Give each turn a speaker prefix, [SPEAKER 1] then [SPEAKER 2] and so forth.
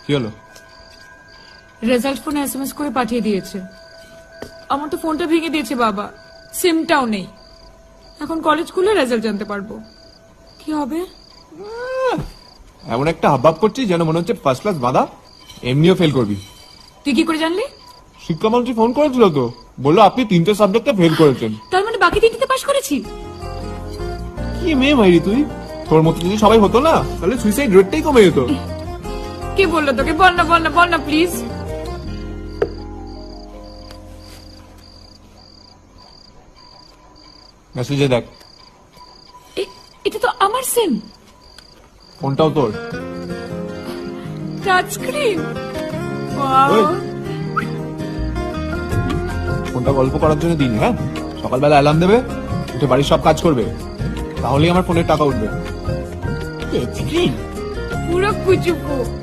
[SPEAKER 1] কি হলো?
[SPEAKER 2] রেজাল্ট ফোনে এসএমএস করে পাঠিয়ে দিয়েছে। আমার তো ফোনটা ভেঙে দিয়েছে বাবা, সিমটাও নেই। এখন কলেজ খুলে রেজাল্ট জানতে পারবো। কি হবে?
[SPEAKER 1] এমন একটা হাবভাব করছিস যেন মনে হচ্ছে ফার্স্ট ক্লাস বাঁধা, এমনিও ফেল করবি।
[SPEAKER 2] তুই কি করে জানলি?
[SPEAKER 1] শিক্ষামন্ত্রী ফোন করেছিল তো, বললো আপনি 3টে সাবজেক্টে ফেল করেছেন।
[SPEAKER 2] তার মানে বাকি 3টিতে পাশ করেছি।
[SPEAKER 1] কি মেয়ে মাইরি তুই! তোর মতো যদি সবাই হতো না, তাহলে সুইসাইড রেটটাই কমে যেত।
[SPEAKER 2] কে বললো তোকে? বল না বল না বল না প্লিজ।
[SPEAKER 1] মেসেজে দেখ।
[SPEAKER 2] এটা তো আমার সিম।
[SPEAKER 1] ফোনটাও তোর।
[SPEAKER 2] Touch screen.
[SPEAKER 1] ওই। ফোনটা গল্প করার জন্য দিন, হ্যাঁ? সকালবেলা অ্যালার্ম দেবে, উঠে বাড়ির সব কাজ করবে, তাহলেই আমার ফোনের টাকা উঠবে।
[SPEAKER 2] পুরো কুচুপু।